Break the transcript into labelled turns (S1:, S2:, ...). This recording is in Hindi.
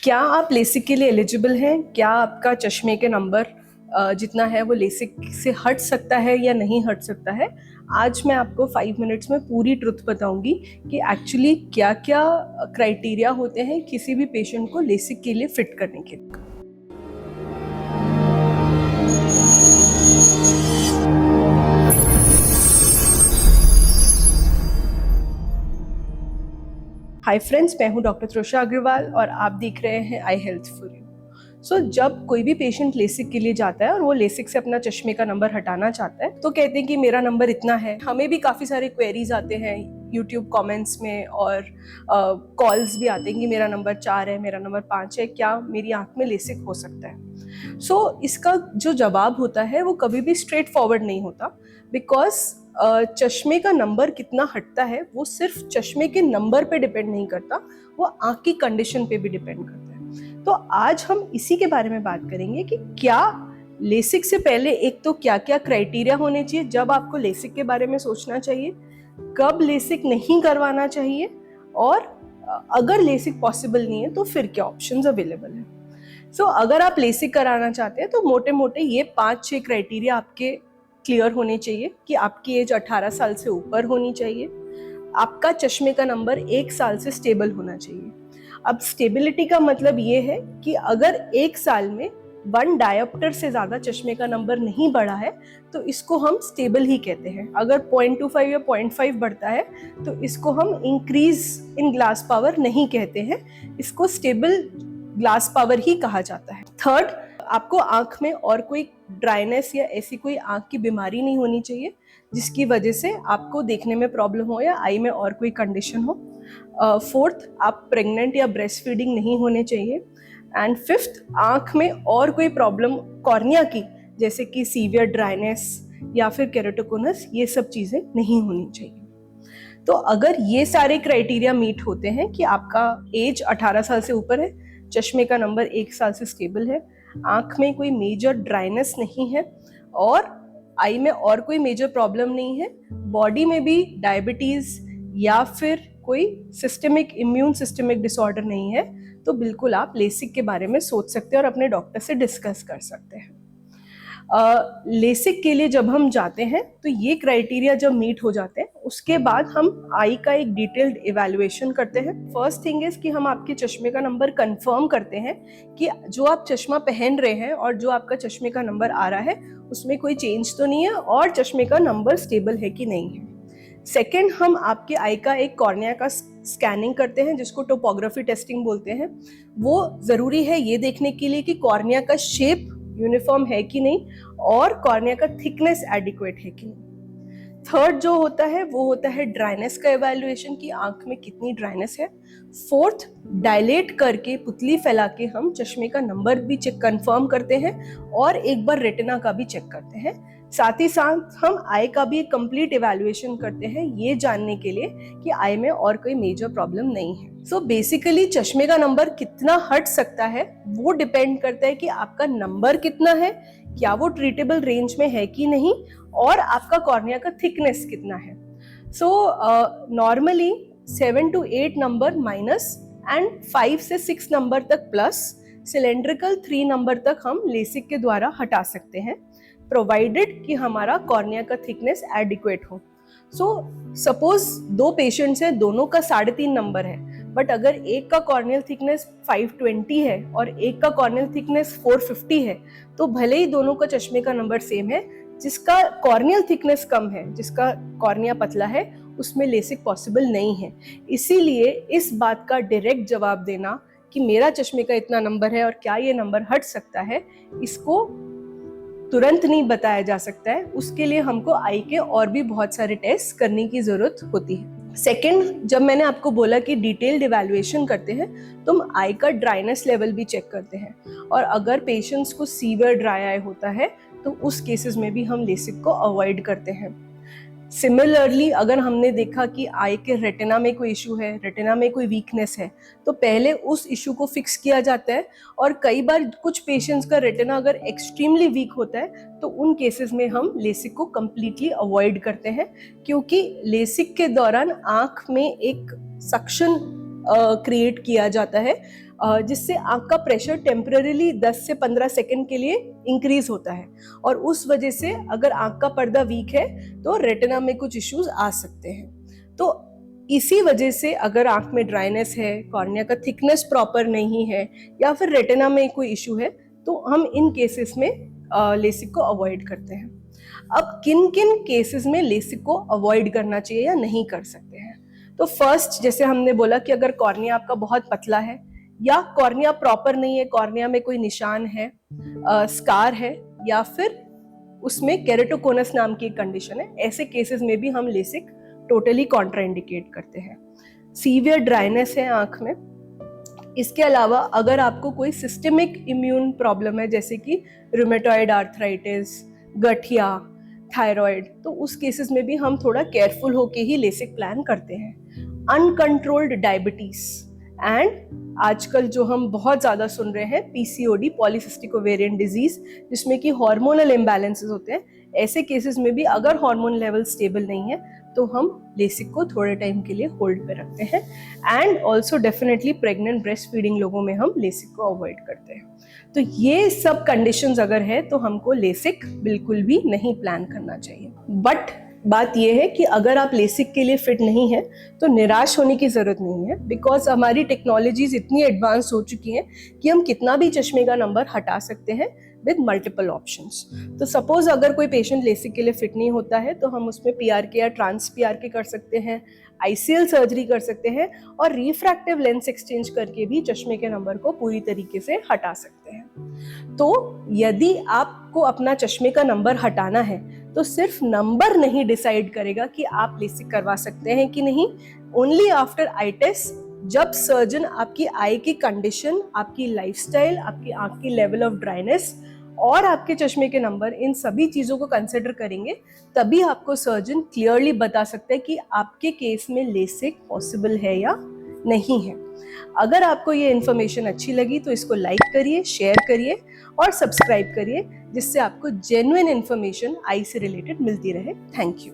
S1: क्या आप लेसिक के लिए एलिजिबल हैं? क्या आपका चश्मे के नंबर जितना है वो लेसिक से हट सकता है या नहीं हट सकता है? आज मैं आपको 5 मिनट्स में पूरी ट्रुथ बताऊंगी कि एक्चुअली क्या क्या क्राइटेरिया होते हैं किसी भी पेशेंट को लेसिक के लिए फिट करने के लिए। हाय फ्रेंड्स, मैं हूं डॉक्टर त्रोशा अग्रवाल और आप देख रहे हैं आई हेल्थ फॉर यू। जब कोई भी पेशेंट लेसिक के लिए जाता है और वो लेसिक से अपना चश्मे का नंबर हटाना चाहता है तो कहते हैं कि मेरा नंबर इतना है। हमें भी काफ़ी सारे क्वेरीज आते हैं यूट्यूब कमेंट्स में और कॉल्स भी आते हैं कि मेरा नंबर 4 है, मेरा नंबर 5 है, क्या मेरी आंख में लेसिक हो सकता है? इसका जो जवाब होता है वो कभी भी स्ट्रेट फॉरवर्ड नहीं होता, बिकॉज चश्मे का नंबर कितना हटता है वो सिर्फ चश्मे के नंबर पे डिपेंड नहीं करता, वो आंख की कंडीशन पे भी डिपेंड करता है। तो आज हम इसी के बारे में बात करेंगे कि क्या लेसिक से पहले एक तो क्या क्या क्राइटेरिया होने चाहिए जब आपको लेसिक के बारे में सोचना चाहिए, कब लेसिक नहीं करवाना चाहिए, और अगर लेसिक पॉसिबल नहीं है तो फिर क्या ऑप्शंस अवेलेबल है। अगर आप लेसिक कराना चाहते हैं तो मोटे मोटे ये 5-6 क्राइटेरिया आपके क्लियर होने चाहिए कि आपकी एज 18 साल से ऊपर होनी चाहिए, आपका चश्मे का नंबर 1 साल से स्टेबल होना चाहिए। अब स्टेबिलिटी का मतलब ये है कि अगर 1 साल में 1 डायोप्टर से ज्यादा चश्मे का नंबर नहीं बढ़ा है तो इसको हम स्टेबल ही कहते हैं। अगर 0.25 या 0.5 बढ़ता है तो इसको हम इंक्रीज इन ग्लास पावर नहीं कहते हैं, इसको स्टेबल ग्लास पावर ही कहा जाता है। थर्ड, आपको आंख में और कोई ड्राइनेस या ऐसी कोई आंख की बीमारी नहीं होनी चाहिए जिसकी वजह से आपको देखने में प्रॉब्लम हो या आई में और कोई कंडीशन हो। फोर्थ, आप प्रेग्नेंट या ब्रेस्ट फीडिंग नहीं होने चाहिए। एंड फिफ्थ, आंख में और कोई प्रॉब्लम कॉर्निया की जैसे कि सीवियर ड्राइनेस या फिर केराटोकोनस, ये सब चीजें नहीं होनी चाहिए। तो अगर ये सारे क्राइटेरिया मीट होते हैं कि आपका एज 18 साल से ऊपर है, चश्मे का नंबर 1 साल से स्टेबल है, आंख में कोई मेजर ड्राइनेस नहीं है और आई में और कोई मेजर प्रॉब्लम नहीं है, बॉडी में भी डायबिटीज या फिर कोई सिस्टमिक इम्यून सिस्टमिक डिसऑर्डर नहीं है, तो बिल्कुल आप लेसिक के बारे में सोच सकते हैं और अपने डॉक्टर से डिस्कस कर सकते हैं। लेसिक के लिए जब हम जाते हैं तो ये क्राइटेरिया जब मीट हो जाते हैं उसके बाद हम आई का एक डिटेल्ड इवैल्यूएशन करते हैं। फर्स्ट थिंग इज कि हम आपके चश्मे का नंबर कंफर्म करते हैं कि जो आप चश्मा पहन रहे हैं और जो आपका चश्मे का नंबर आ रहा है उसमें कोई चेंज तो नहीं है और चश्मे का नंबर स्टेबल है कि नहीं है। सेकेंड, हम आपके आई का एक कॉर्निया का स्कैनिंग करते हैं जिसको टोपोग्राफी टेस्टिंग बोलते हैं। वो जरूरी है ये देखने के लिए कि कॉर्निया का शेप यूनिफॉर्म है कि नहीं और कॉर्निया का थिकनेस एडिक्वेट है कि नहीं। थर्ड जो होता है वो होता है ड्राइनेस का एवैल्यूएशन कि आंख में कितनी ड्राइनेस है। फोर्थ, डायलेट करके पुतली फैला के हम चश्मे का नंबर भी चेक कंफर्म करते हैं और एक बार रेटिना का भी चेक करते हैं। साथ ही साथ हम आई का भी एक कंप्लीट इवैल्यूएशन करते हैं ये जानने के लिए कि आई में और कोई मेजर प्रॉब्लम नहीं है। बेसिकली चश्मे का नंबर कितना हट सकता है वो डिपेंड करता है कि आपका नंबर कितना है, क्या वो ट्रीटेबल रेंज में है कि नहीं, और आपका कॉर्निया का थिकनेस कितना है। Normally 7 to 8 number minus and 5 से 6 नंबर तक प्लस, सिलेंड्रिकल 3 नंबर तक हम लेसिक के द्वारा हटा सकते हैं, प्रोवाइडेड कि हमारा कॉर्निया का थिकनेस एडिक्वेट हो। सपोज 2 पेशेंट्स हैं, दोनों का 3.5 नंबर है, बट अगर एक का कॉर्नियल थिकनेस 520 है और एक का कॉर्नियल थिकनेस 450 है तो भले ही दोनों का चश्मे का नंबर सेम है, जिसका कॉर्नियल थिकनेस कम है, जिसका कॉर्निया पतला है, उसमें लेसिक पॉसिबल नहीं है। इसीलिए इस बात का डायरेक्ट जवाब देना कि मेरा चश्मे का इतना नंबर है और क्या ये नंबर हट सकता है, इसको तुरंत नहीं बताया जा सकता है। उसके लिए हमको आई के और भी बहुत सारे टेस्ट करने की जरूरत होती है। सेकेंड, जब मैंने आपको बोला कि डिटेल्ड इवैल्यूएशन करते हैं तो हम आई का ड्राइनेस लेवल भी चेक करते हैं और अगर पेशेंट्स को सीवियर ड्राई आई होता है तो उस केसेस में भी हम लेसिक को अवॉइड करते हैं। सिमिलरली अगर हमने देखा कि आई के रेटिना में कोई इशू है, रेटिना में कोई वीकनेस है, तो पहले उस इशू को फिक्स किया जाता है। और कई बार कुछ पेशेंट्स का रेटिना अगर एक्सट्रीमली वीक होता है तो उन केसेस में हम लेसिक को कम्प्लीटली अवॉइड करते हैं, क्योंकि लेसिक के दौरान आंख में एक सक्शन क्रिएट किया जाता है जिससे आंख का प्रेशर टेम्पररीली 10 से 15 सेकंड के लिए इंक्रीज होता है, और उस वजह से अगर आंख का पर्दा वीक है तो रेटिना में कुछ इश्यूज आ सकते हैं। तो इसी वजह से अगर आंख में ड्राइनेस है, कॉर्निया का थिकनेस प्रॉपर नहीं है, या फिर रेटिना में कोई इशू है, तो हम इन केसेस में लेसिक को अवॉइड करते हैं। अब किन किन केसेस में लेसिक को अवॉइड करना चाहिए या नहीं कर सकते हैं, तो फर्स्ट, जैसे हमने बोला कि अगर कॉर्निया आपका बहुत पतला है या कॉर्निया प्रॉपर नहीं है, कॉर्निया में कोई निशान है, स्कार है, या फिर उसमें केरेटोकोनस नाम की एक कंडीशन है, ऐसे केसेस में भी हम लेसिक टोटली कॉन्ट्राइंडिकेट करते हैं। सीवियर ड्राइनेस है आंख में। इसके अलावा अगर आपको कोई सिस्टमिक इम्यून प्रॉब्लम है, जैसे कि रूमेटॉइड आर्थराइटिस, गठिया, थायराइड, तो उस केसेस में भी हम थोड़ा केयरफुल होके ही लेसिक प्लान करते हैं। अनकंट्रोल्ड डायबिटीज एंड आजकल जो हम बहुत ज़्यादा सुन रहे हैं पीसीओडी, पॉलीसिस्टिक ओवेरियन डिजीज, जिसमें कि हार्मोनल इम्बैलेंसेस होते हैं, ऐसे केसेस में भी अगर हार्मोन लेवल स्टेबल नहीं है तो हम लेसिक को थोड़े टाइम के लिए होल्ड पे रखते हैं। And also definitely pregnant breast feeding लोगों में हम लेसिक को अवॉइड करते हैं। तो ये सब कंडीशंस अगर है तो हमको लेसिक बिल्कुल भी नहीं प्लान करना चाहिए। बट बात यह है कि अगर आप लेसिक के लिए फिट नहीं है तो निराश होने की ज़रूरत नहीं है, बिकॉज हमारी टेक्नोलॉजीज इतनी एडवांस हो चुकी हैं कि हम कितना भी चश्मे का नंबर हटा सकते हैं विद मल्टीपल ऑप्शंस। तो सपोज अगर कोई पेशेंट लेसिक के लिए फिट नहीं होता है तो हम उसमें पीआरके या ट्रांस पीआरके कर सकते हैं, आईसीएल सर्जरी कर सकते हैं, और रिफ्रैक्टिव लेंस एक्सचेंज करके भी चश्मे के नंबर को पूरी तरीके से हटा सकते हैं। तो यदि आपको अपना चश्मे का नंबर हटाना है तो सिर्फ नंबर नहीं डिसाइड करेगा कि आप लेसिक करवा सकते हैं कि नहीं। ओनली आफ्टर आई टेस्ट, जब सर्जन आपकी आई की कंडीशन, आपकी लाइफस्टाइल, आपकी आंख की लेवल ऑफ ड्राइनेस और आपके चश्मे के नंबर, इन सभी चीज़ों को कंसिडर करेंगे, तभी आपको सर्जन क्लियरली बता सकते हैं कि आपके केस में लेसिक पॉसिबल है या नहीं है। अगर आपको ये इन्फॉर्मेशन अच्छी लगी तो इसको लाइक करिए, शेयर करिए और सब्सक्राइब करिए, जिससे आपको जेन्युइन इन्फॉर्मेशन आई से रिलेटेड मिलती रहे। Thank you.